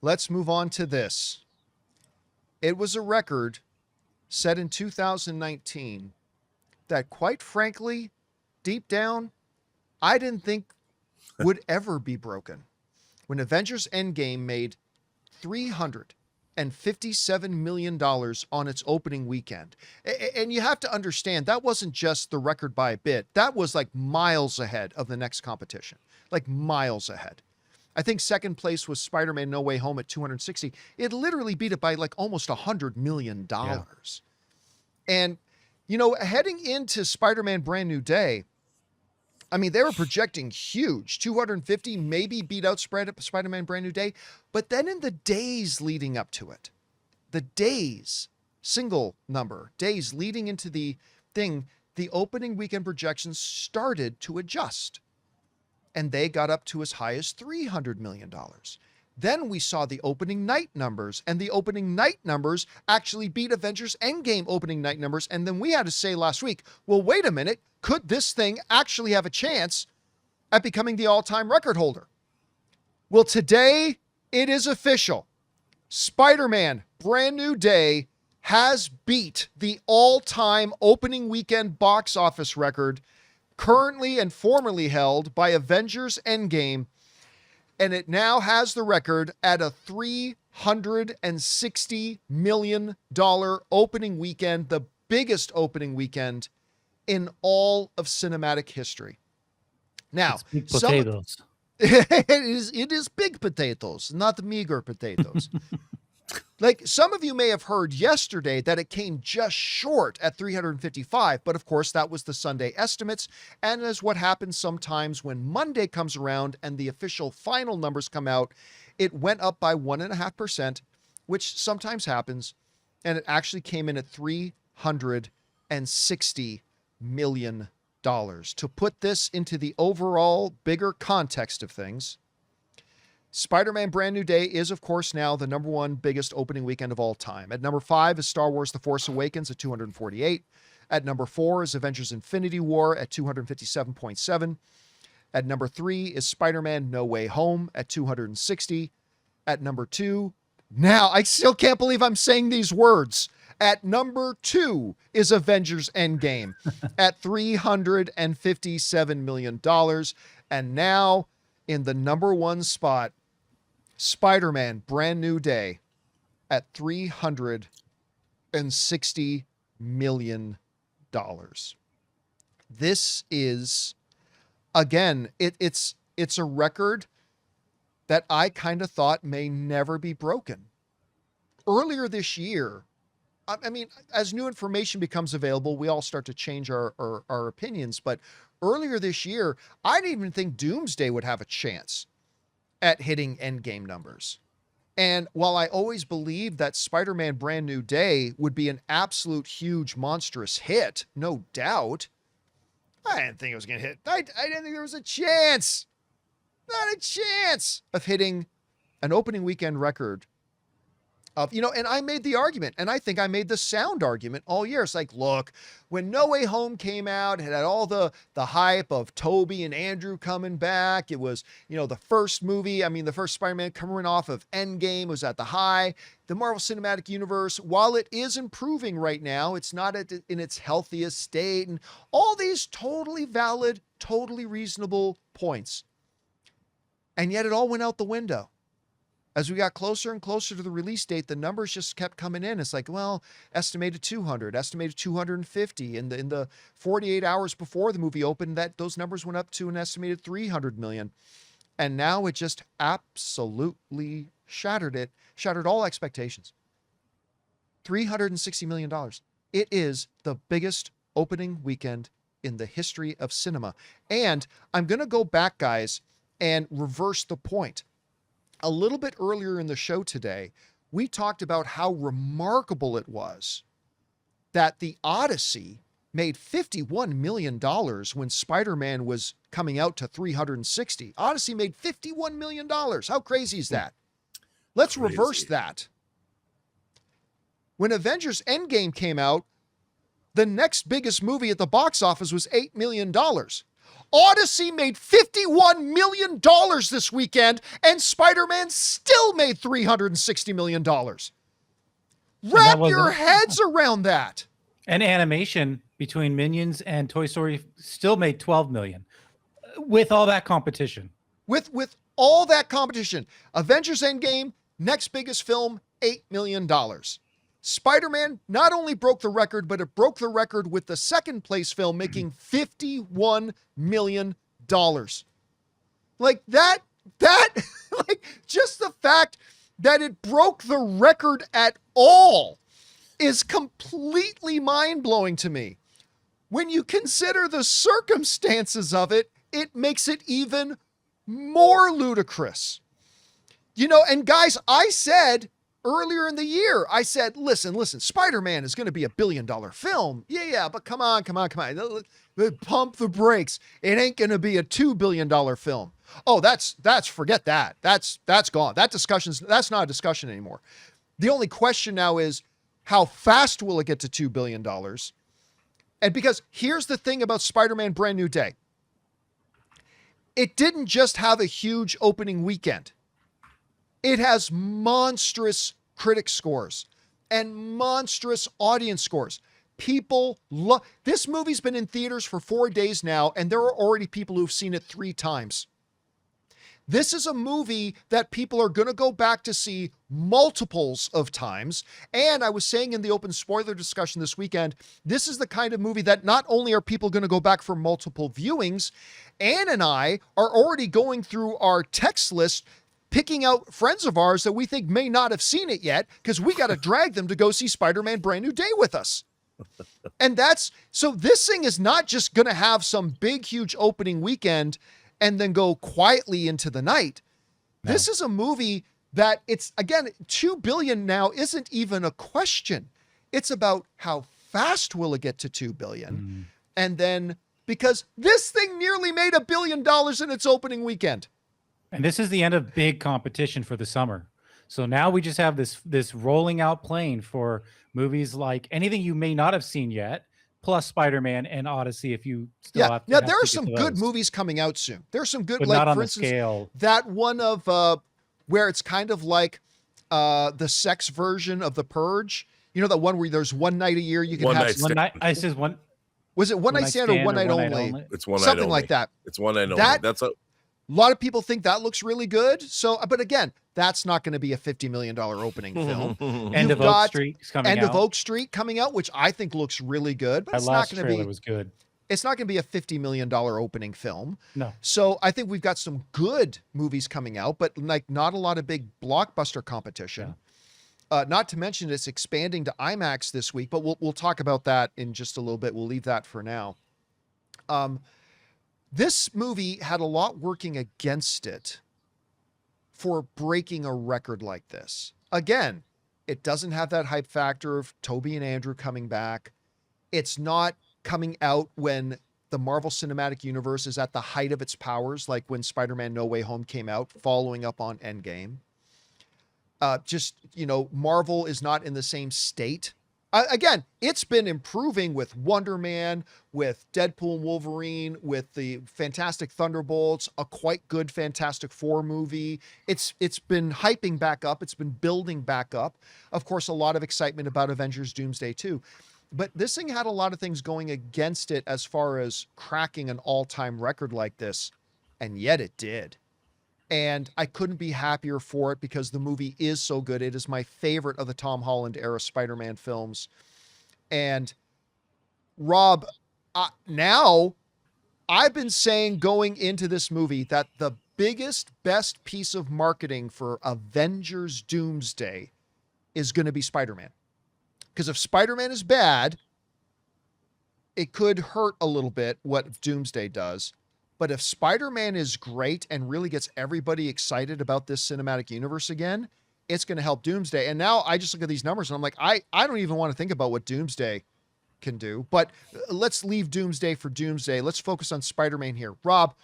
let's move on to this. It was a record set in 2019 that, quite frankly, deep down, I didn't think would ever be broken. When Avengers Endgame made $357 million on its opening weekend. And you have to understand, that wasn't just the record by a bit. That was like miles ahead of the next competition, like miles ahead. I think second place was Spider-Man No Way Home at 260. It literally beat it by like almost $100 million. Yeah. And, you know, heading into Spider-Man Brand New Day, I mean, they were projecting huge, 250, maybe beat out Spider-Man Brand New Day. But then in the days leading up to it, the days, single number, days leading into the thing, the opening weekend projections started to adjust. And they got up to as high as $300 million. Then we saw the opening night numbers, and the opening night numbers actually beat Avengers Endgame opening night numbers. And then we had to say last week, well, wait a minute, could this thing actually have a chance at becoming the all-time record holder? Well, today it is official. Spider-Man Brand New Day has beat the all-time opening weekend box office record currently and formerly held by Avengers Endgame. And it now has the record at a $360 million opening weekend, the biggest opening weekend in all of cinematic history. Now, It's big potatoes. it is big potatoes, not meager potatoes. Like some of you may have heard yesterday that it came just short at 355, but of course that was the Sunday estimates. And as what happens sometimes when Monday comes around and the official final numbers come out, it went up by 1.5%, which sometimes happens. And it actually came in at $360 million. To put this into the overall bigger context of things, Spider-Man Brand New Day is, of course, now the number one biggest opening weekend of all time. At number 5 is Star Wars The Force Awakens at 248. At number 4 is Avengers Infinity War at 257.7. At number 3 is Spider-Man No Way Home at 260. At number 2, now I still can't believe I'm saying these words. At number 2 is Avengers Endgame at $357 million. And now in the number 1 spot, Spider-Man Brand New Day at $360 million. This is, again, it's a record that I kind of thought may never be broken. Earlier this year, I mean, as new information becomes available, we all start to change our opinions. But earlier this year, I didn't even think Doomsday would have a chance at hitting Endgame numbers. And while I always believed that Spider-Man Brand New Day would be an absolute huge monstrous hit, no doubt, I didn't think it was going to hit. I didn't think there was a chance, not a chance of hitting an opening weekend record of, you know, and I made the argument, and I think I made the sound argument all year. It's like, look, when No Way Home came out, it had all the hype of Toby and Andrew coming back. It was, you know, the first movie, I mean, the first Spider-Man coming off of Endgame was at the high. The Marvel Cinematic Universe, while it is improving right now, it's not in its healthiest state, and all these totally valid, totally reasonable points. And yet it all went out the window. As we got closer and closer to the release date, the numbers just kept coming in. It's like, well, estimated 200, estimated 250. In the 48 hours before the movie opened, those numbers went up to an estimated 300 million. And now it just absolutely shattered all expectations. $360 million. It is the biggest opening weekend in the history of cinema. And I'm going to go back, guys, and reverse the point. A little bit earlier in the show today, we talked about how remarkable it was that the Odyssey made $51 million when Spider-Man was coming out to 360. Odyssey made $51 million. How crazy is that? Let's reverse that. When Avengers Endgame came out, the next biggest movie at the box office was $8 million. Odyssey made $51 million this weekend, and Spider-Man still made $360 million. Wrap your heads around that. And animation between Minions and Toy Story still made $12 million with all that competition. With all that competition, Avengers Endgame, next biggest film, $8 million. Spider-Man not only broke the record, but it broke the record with the second place film making $51 million. Like that, like just the fact that it broke the record at all is completely mind-blowing to me. When you consider the circumstances of it, it makes it even more ludicrous. You know, and guys, I said earlier in the year, I said, listen, Spider-Man is going to be $1 billion film. Yeah, but come on. Pump the brakes. It ain't going to be a $2 billion film. Oh, forget that. That's gone. That's not a discussion anymore. The only question now is, how fast will it get to $2 billion? And because here's the thing about Spider-Man Brand New Day. It didn't just have a huge opening weekend. It has monstrous critic scores and monstrous audience scores. People love this. Movie's been in theaters for 4 days now, and there are already people who've seen it 3 times. This is a movie that people are going to go back to see multiples of times. And I was saying in the open spoiler discussion this weekend, this is the kind of movie that not only are people going to go back for multiple viewings, Ann and I are already going through our text list, picking out friends of ours that we think may not have seen it yet, because we got to drag them to go see Spider-Man Brand New Day with us. And so this thing is not just going to have some big, huge opening weekend and then go quietly into the night. No. This is a movie that it's, again, $2 billion now isn't even a question. It's about how fast will it get to $2 billion? And then, because this thing nearly made $1 billion in its opening weekend. And this is the end of big competition for the summer. So now we just have this rolling out plane for movies like anything you may not have seen yet, plus Spider-Man and Odyssey if you still have to. Now, there are some good movies coming out soon. There's some good, but like, not on for the instance, scale. That one of where it's kind of like the sex version of The Purge. You know, that one where there's one night a year you can have one night. I says one. Was it one night stand or one night only? It's one night something only. Like that. It's one night only. That's a lot of people think that looks really good. So, but again, that's not going to be a $50 million opening film. End of Oak Street coming out. End of Oak Street coming out, which I think looks really good. But it's not going to be. Was good. It's not going to be a $50 million opening film. No. So I think we've got some good movies coming out, but like not a lot of big blockbuster competition. Yeah. Not to mention it's expanding to IMAX this week, but we'll talk about that in just a little bit. We'll leave that for now. This movie had a lot working against it for breaking a record like this. Again, it doesn't have that hype factor of Toby and Andrew coming back. It's not coming out when the Marvel Cinematic Universe is at the height of its powers, like when Spider-Man No Way Home came out, following up on Endgame. Marvel is not in the same state. Again, it's been improving with Wonder Man, with Deadpool and Wolverine, with the Fantastic Thunderbolts, a quite good Fantastic Four movie. It's been hyping back up. It's been building back up. Of course, a lot of excitement about Avengers Doomsday too. But this thing had a lot of things going against it as far as cracking an all-time record like this, and yet it did. And I couldn't be happier for it because the movie is so good. It is my favorite of the Tom Holland era Spider-Man films. And Rob, now I've been saying going into this movie that the biggest, best piece of marketing for Avengers Doomsday is going to be Spider-Man. Because if Spider-Man is bad, it could hurt a little bit what Doomsday does. But if Spider-Man is great and really gets everybody excited about this cinematic universe again, it's going to help Doomsday. And now I just look at these numbers and I'm like, I don't even want to think about what Doomsday can do. But let's leave Doomsday for Doomsday. Let's focus on Spider-Man here. Rob,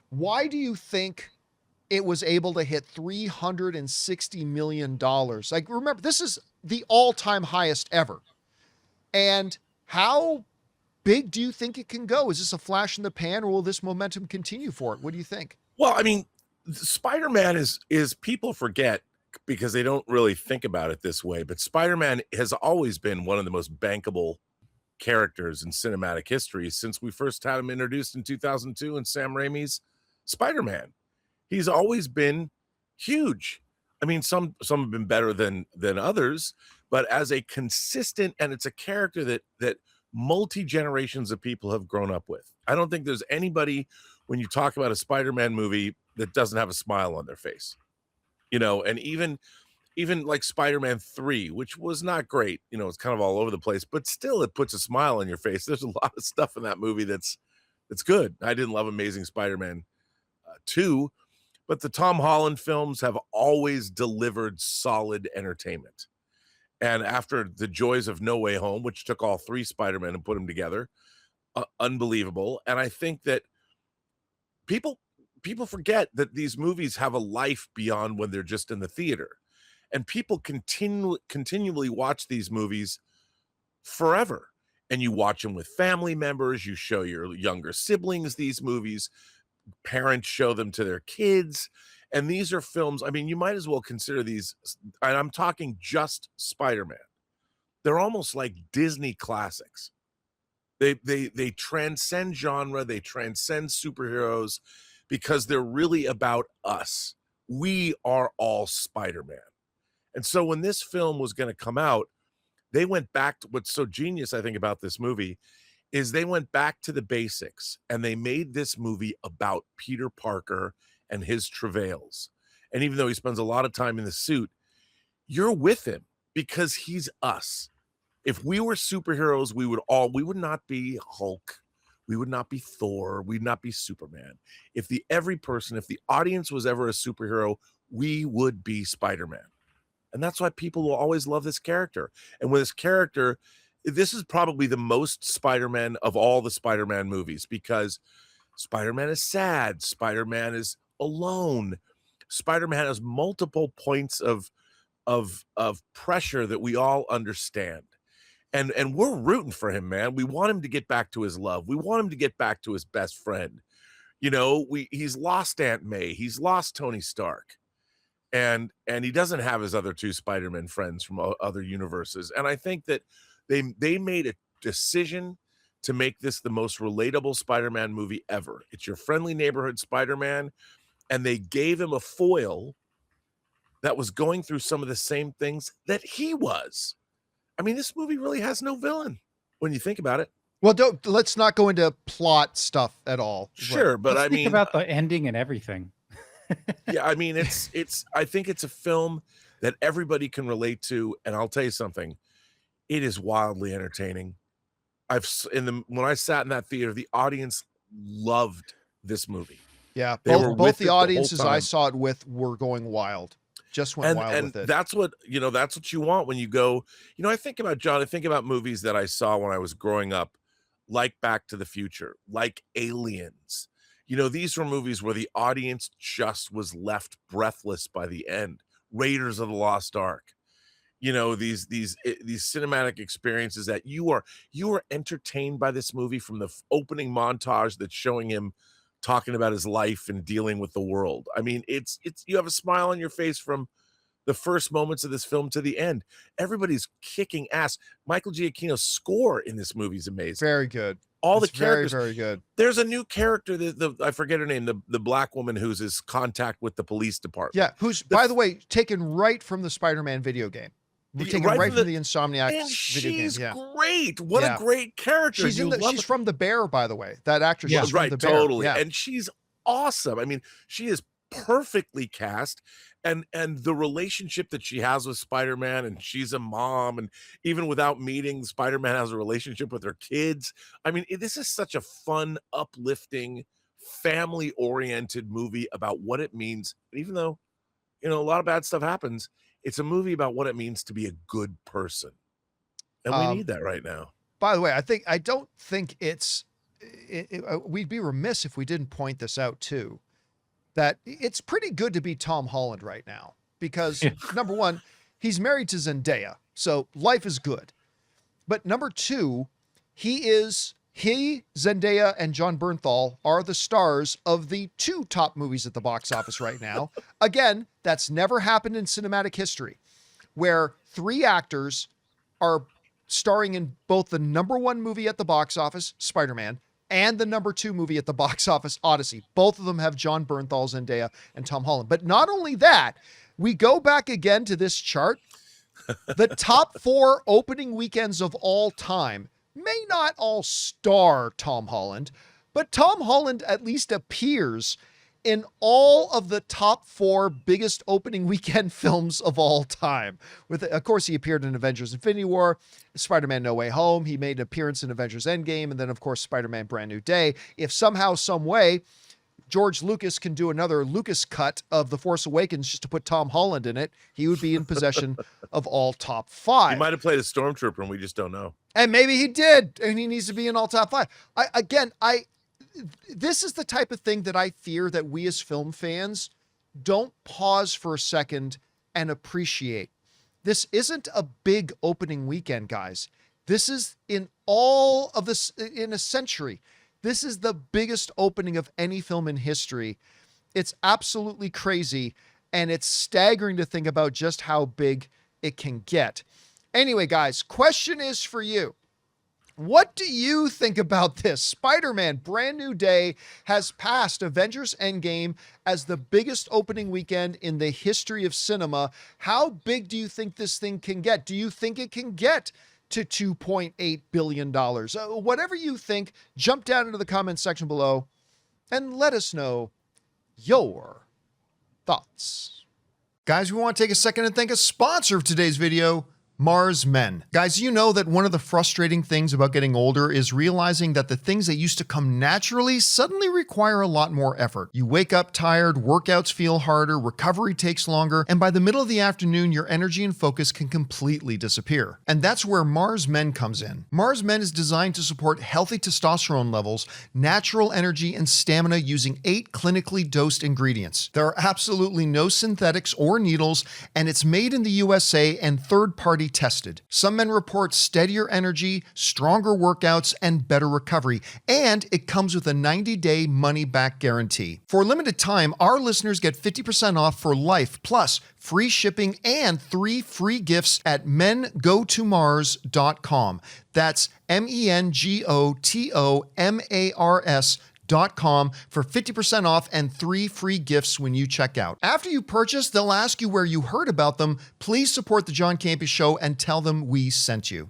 why do you think it was able to hit $360 million? Like, remember, this is the all-time highest ever. And how big do you think it can go? Is this a flash in the pan, or will this momentum continue for it? What do you think? Well, I mean, Spider-Man is people forget because they don't really think about it this way, but Spider-Man has always been one of the most bankable characters in cinematic history since we first had him introduced in 2002 in Sam Raimi's Spider-Man. He's always been huge. I mean, some have been better than others, but as a consistent, and it's a character that multi-generations of people have grown up with. I don't think there's anybody when you talk about a Spider-Man movie that doesn't have a smile on their face. You know, and even like Spider-Man 3, which was not great, you know, it's kind of all over the place, but still it puts a smile on your face. There's a lot of stuff in that movie that's good. I didn't love Amazing Spider-Man 2, but the Tom Holland films have always delivered solid entertainment. And after the joys of No Way Home, which took all 3 Spider-Men and put them together, unbelievable. And I think that people forget that these movies have a life beyond when they're just in the theater. And people continually watch these movies forever. And you watch them with family members, you show your younger siblings these movies, parents show them to their kids. And these are films, I mean, you might as well consider these, and I'm talking just Spider-Man. They're almost like Disney classics. They transcend genre, they transcend superheroes because they're really about us. We are all Spider-Man. And so when this film was going to come out, they went back to what's so genius, I think, about this movie is they went back to the basics and they made this movie about Peter Parker and his travails. And even though he spends a lot of time in the suit, you're with him because he's us. If we were superheroes, we would not be Hulk. We would not be Thor. We'd not be Superman. If the audience was ever a superhero, we would be Spider-Man. And that's why people will always love this character. And with this character, this is probably the most Spider-Man of all the Spider-Man movies because Spider-Man is sad. Spider-Man is alone. Spider-Man has multiple points of pressure that we all understand. And we're rooting for him, man. We want him to get back to his love. We want him to get back to his best friend. You know, he's lost Aunt May. He's lost Tony Stark. And he doesn't have his other 2 Spider-Man friends from other universes. And I think that they made a decision to make this the most relatable Spider-Man movie ever. It's your friendly neighborhood Spider-Man, and they gave him a foil that was going through some of the same things that he was. I mean, this movie really has no villain when you think about it. Well, let's not go into plot stuff at all. Sure, but Let's I mean, think about the ending and everything. yeah, I mean, I think it's a film that everybody can relate to, and I'll tell you something, it is wildly entertaining. When I sat in that theater, the audience loved this movie. Yeah, it both the the whole audiences I time. saw it with were going wild. Just went wild And with it. that's what you want when you go. I think about movies that I saw when I was growing up, like Back to the Future, like Aliens. These were movies where the audience just was left breathless by the end. Raiders of the Lost Ark. These cinematic experiences that you are entertained by this movie from the opening montage that's showing him talking about his life and dealing with the world. I mean, it's you have a smile on your face from the first moments of this film to the end. Everybody's kicking ass. Michael Giacchino's score in this movie is amazing. Very good. All It's the characters, very, very good. There's a new character I forget her name, the black woman who's his contact with the police department. Yeah, who's by the way taken right from the Spider-Man video game. We're taken right from the Insomniac and video game. she's Yeah. great. What a great character. She's from The Bear, by the way. That actress is from right, The Bear. totally. Yeah. And she's awesome. I mean, she is perfectly cast, and the relationship that she has with Spider-Man, and she's a mom, and even without meeting, Spider-Man has a relationship with her kids. I mean, this is such a fun, uplifting, family-oriented movie about what it means. Even though, a lot of bad stuff happens, it's a movie about what it means to be a good person. And we need that right now. By the way, I don't think we'd be remiss if we didn't point this out too, that it's pretty good to be Tom Holland right now because number one, he's married to Zendaya, so life is good. But number two, he is He, Zendaya, and John Bernthal are the stars of the 2 top movies at the box office right now. Again, that's never happened in cinematic history, where 3 actors are starring in both the number 1 movie at the box office, Spider-Man, and the number 2 movie at the box office, Odyssey. Both of them have John Bernthal, Zendaya, and Tom Holland. But not only that, we go back again to this chart. The top 4 opening weekends of all time may not all star Tom Holland, but Tom Holland at least appears in all of the top 4 biggest opening weekend films of all time. Of course, he appeared in Avengers Infinity War, Spider-Man No Way Home. He made an appearance in Avengers Endgame, and then, of course, Spider-Man Brand New Day. If somehow, some way, George Lucas can do another Lucas cut of The Force Awakens just to put Tom Holland in it, he would be in possession of all top 5. He might have played a stormtrooper, and we just don't know. And maybe he did, and he needs to be in all top 5. This is the type of thing that I fear that we as film fans don't pause for a second and appreciate. This isn't a big opening weekend, guys. This is in all of this, in a century. This is the biggest opening of any film in history. It's absolutely crazy, and it's staggering to think about just how big it can get. Anyway, guys, question is for you. What do you think about this? Spider-Man Brand New Day has passed Avengers Endgame as the biggest opening weekend in the history of cinema. How big do you think this thing can get? Do you think it can get to $2.8 billion? Whatever you think, jump down into the comments section below and let us know your thoughts. Guys, we want to take a second and thank a sponsor of today's video, Mars Men. Guys, you know that one of the frustrating things about getting older is realizing that the things that used to come naturally suddenly require a lot more effort. You wake up tired, workouts feel harder, recovery takes longer, and by the middle of the afternoon, your energy and focus can completely disappear. And that's where Mars Men comes in. Mars Men is designed to support healthy testosterone levels, natural energy, and stamina using 8 clinically dosed ingredients. There are absolutely no synthetics or needles, and it's made in the USA and third-party tested. Some men report steadier energy, stronger workouts, and better recovery, and it comes with a 90-day money-back guarantee. For a limited time, our listeners get 50% off for life, plus free shipping and 3 free gifts at mengotomars.com. That's mengotomars.com for 50% off and 3 free gifts when you check out. After you purchase, they'll ask you where you heard about them. Please support the John Campea Show and tell them we sent you.